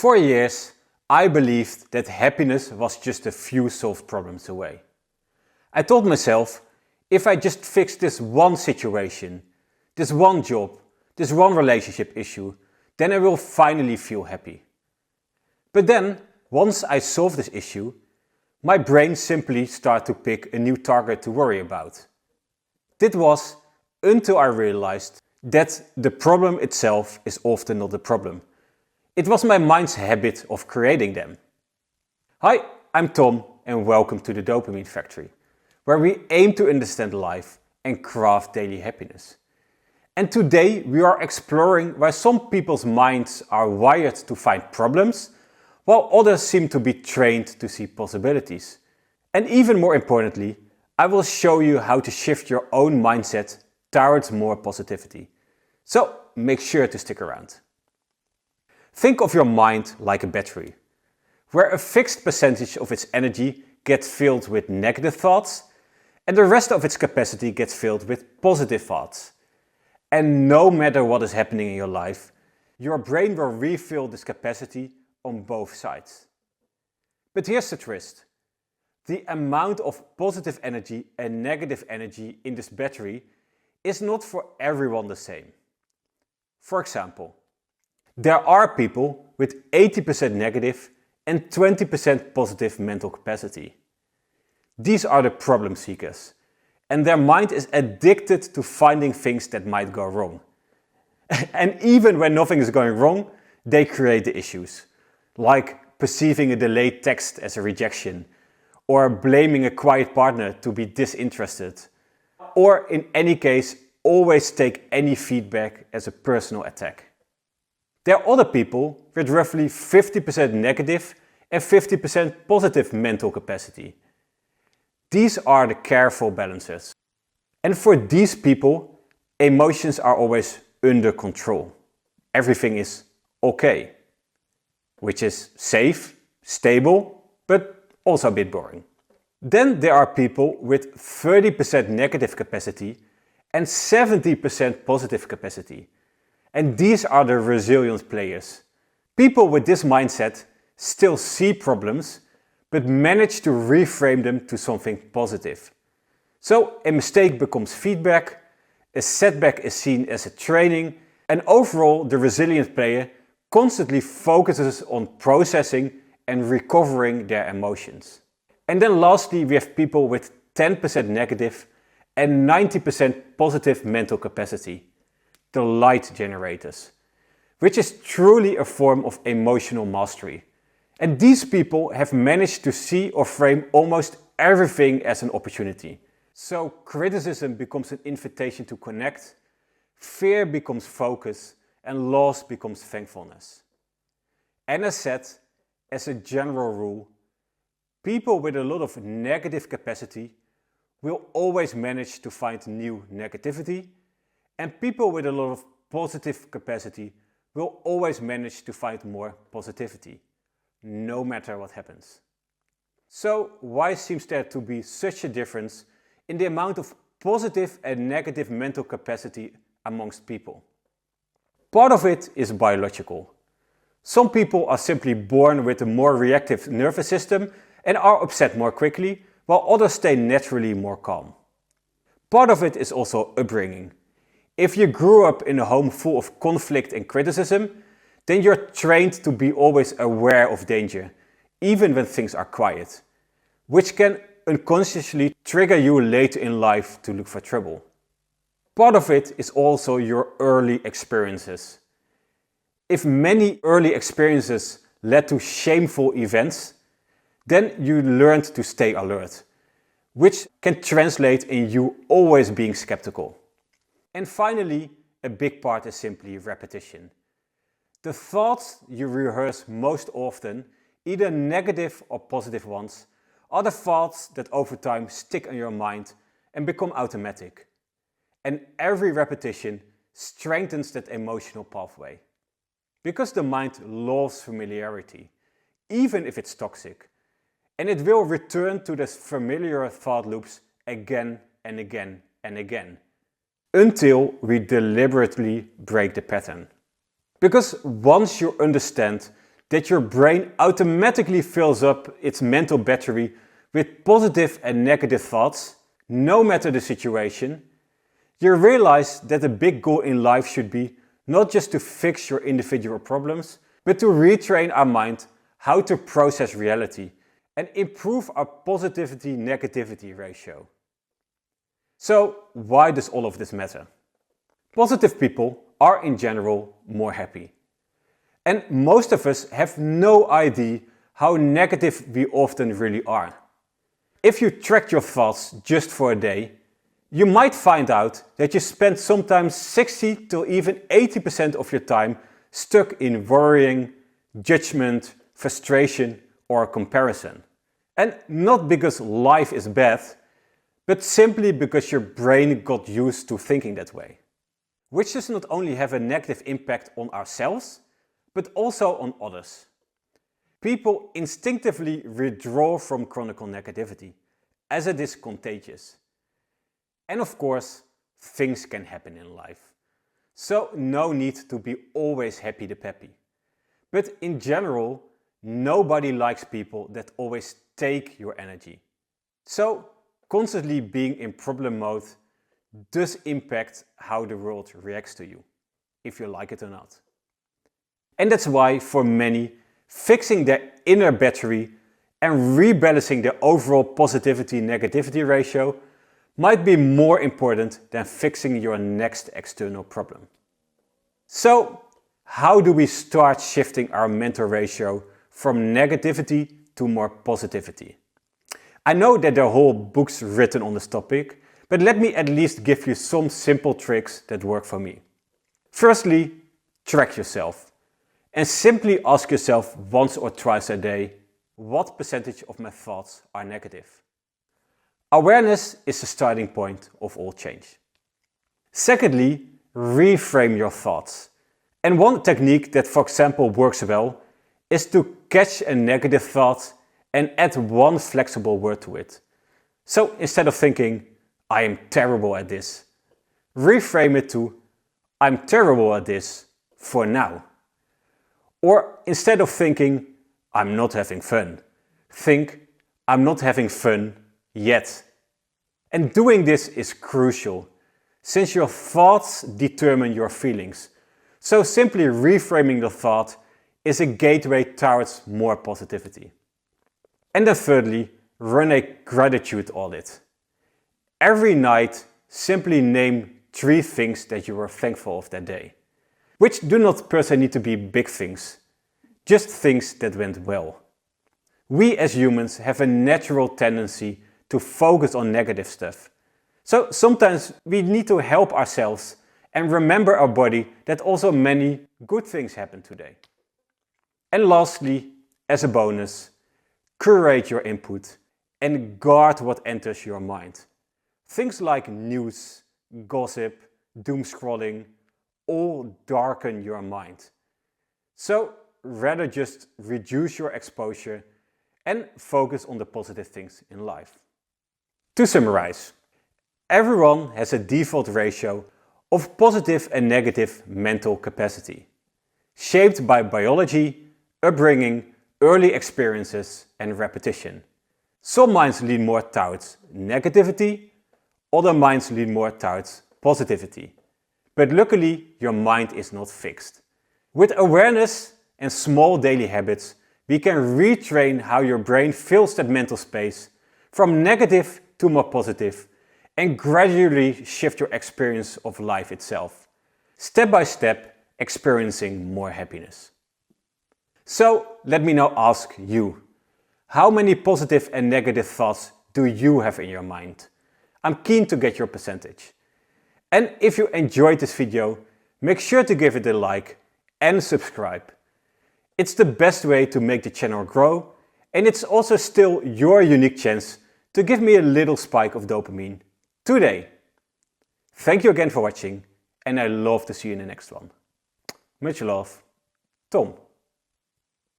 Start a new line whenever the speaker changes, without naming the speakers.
For years, I believed that happiness was just a few solved problems away. I told myself, if I just fix this one situation, this one job, this one relationship issue, then I will finally feel happy. But then, once I solved this issue, my brain simply started to pick a new target to worry about. This was until I realized that the problem itself is often not the problem. It was my mind's habit of creating them. Hi, I'm Tom and welcome to the Dopamine Factory, where we aim to understand life and craft daily happiness. And today we are exploring why some people's minds are wired to find problems, while others seem to be trained to see possibilities. And even more importantly, I will show you how to shift your own mindset towards more positivity. So make sure to stick around. Think of your mind like a battery, where a fixed percentage of its energy gets filled with negative thoughts and the rest of its capacity gets filled with positive thoughts. And no matter what is happening in your life, your brain will refill this capacity on both sides. But here's the twist. The amount of positive energy and negative energy in this battery is not for everyone the same. For example, there are people with 80% negative and 20% positive mental capacity. These are the problem seekers, and their mind is addicted to finding things that might go wrong. And even when nothing is going wrong, they create the issues, like perceiving a delayed text as a rejection, or blaming a quiet partner to be disinterested, or in any case, always take any feedback as a personal attack. There are other people with roughly 50% negative and 50% positive mental capacity. These are the careful balancers. And for these people, emotions are always under control. Everything is okay, which is safe, stable, but also a bit boring. Then there are people with 30% negative capacity and 70% positive capacity. And these are the resilient players. People with this mindset still see problems, but manage to reframe them to something positive. So a mistake becomes feedback, a setback is seen as a training, and overall the resilient player constantly focuses on processing and recovering their emotions. And then lastly, we have people with 10% negative and 90% positive mental capacity, the light generators, which is truly a form of emotional mastery. And these people have managed to see or frame almost everything as an opportunity. So criticism becomes an invitation to connect, fear becomes focus, and loss becomes thankfulness. And as said, as a general rule, people with a lot of negative capacity will always manage to find new negativity, and people with a lot of positive capacity will always manage to find more positivity, no matter what happens. So why seems there to be such a difference in the amount of positive and negative mental capacity amongst people? Part of it is biological. Some people are simply born with a more reactive nervous system and are upset more quickly, while others stay naturally more calm. Part of it is also upbringing. If you grew up in a home full of conflict and criticism, then you're trained to be always aware of danger, even when things are quiet, which can unconsciously trigger you later in life to look for trouble. Part of it is also your early experiences. If many early experiences led to shameful events, then you learned to stay alert, which can translate in you always being skeptical. And finally, a big part is simply repetition. The thoughts you rehearse most often, either negative or positive ones, are the thoughts that over time stick in your mind and become automatic. And every repetition strengthens that emotional pathway. Because the mind loves familiarity, even if it's toxic. And it will return to those familiar thought loops again and again and again, until we deliberately break the pattern. Because once you understand that your brain automatically fills up its mental battery with positive and negative thoughts, no matter the situation, you realize that the big goal in life should be not just to fix your individual problems, but to retrain our mind how to process reality and improve our positivity-negativity ratio. So, why does all of this matter? Positive people are in general more happy. And most of us have no idea how negative we often really are. If you track your thoughts just for a day, you might find out that you spend sometimes 60 to even 80% of your time stuck in worrying, judgment, frustration or comparison. And not because life is bad, but simply because your brain got used to thinking that way. Which does not only have a negative impact on ourselves, but also on others. People instinctively withdraw from chronic negativity, as it is contagious. And of course, things can happen in life. So no need to be always happy-de-peppy. But in general, nobody likes people that always take your energy. So constantly being in problem mode does impact how the world reacts to you, if you like it or not. And that's why for many, fixing their inner battery and rebalancing their overall positivity-negativity ratio might be more important than fixing your next external problem. So, how do we start shifting our mental ratio from negativity to more positivity? I know that there are whole books written on this topic, but let me at least give you some simple tricks that work for me. Firstly, track yourself and simply ask yourself once or twice a day, what percentage of my thoughts are negative? Awareness is the starting point of all change. Secondly, reframe your thoughts. And one technique that, for example, works well is to catch a negative thought and add one flexible word to it. So instead of thinking, I am terrible at this, reframe it to, I'm terrible at this for now. Or instead of thinking, I'm not having fun, think, I'm not having fun yet. And doing this is crucial, since your thoughts determine your feelings. So simply reframing the thought is a gateway towards more positivity. And then thirdly, run a gratitude audit. Every night, simply name 3 things that you were thankful of that day, which do not per se need to be big things, just things that went well. We as humans have a natural tendency to focus on negative stuff. So sometimes we need to help ourselves and remember our body that also many good things happen today. And lastly, as a bonus, curate your input and guard what enters your mind. Things like news, gossip, doom scrolling all darken your mind. So rather just reduce your exposure and focus on the positive things in life. To summarize, everyone has a default ratio of positive and negative mental capacity, shaped by biology, upbringing, early experiences and repetition. Some minds lean more towards negativity, other minds lean more towards positivity. But luckily, your mind is not fixed. With awareness and small daily habits, we can retrain how your brain fills that mental space from negative to more positive and gradually shift your experience of life itself, step by step experiencing more happiness. So let me now ask you, how many positive and negative thoughts do you have in your mind? I'm keen to get your percentage. And if you enjoyed this video, make sure to give it a like and subscribe. It's the best way to make the channel grow, and it's also still your unique chance to give me a little spike of dopamine today. Thank you again for watching, and I love to see you in the next one. Much love, Tom.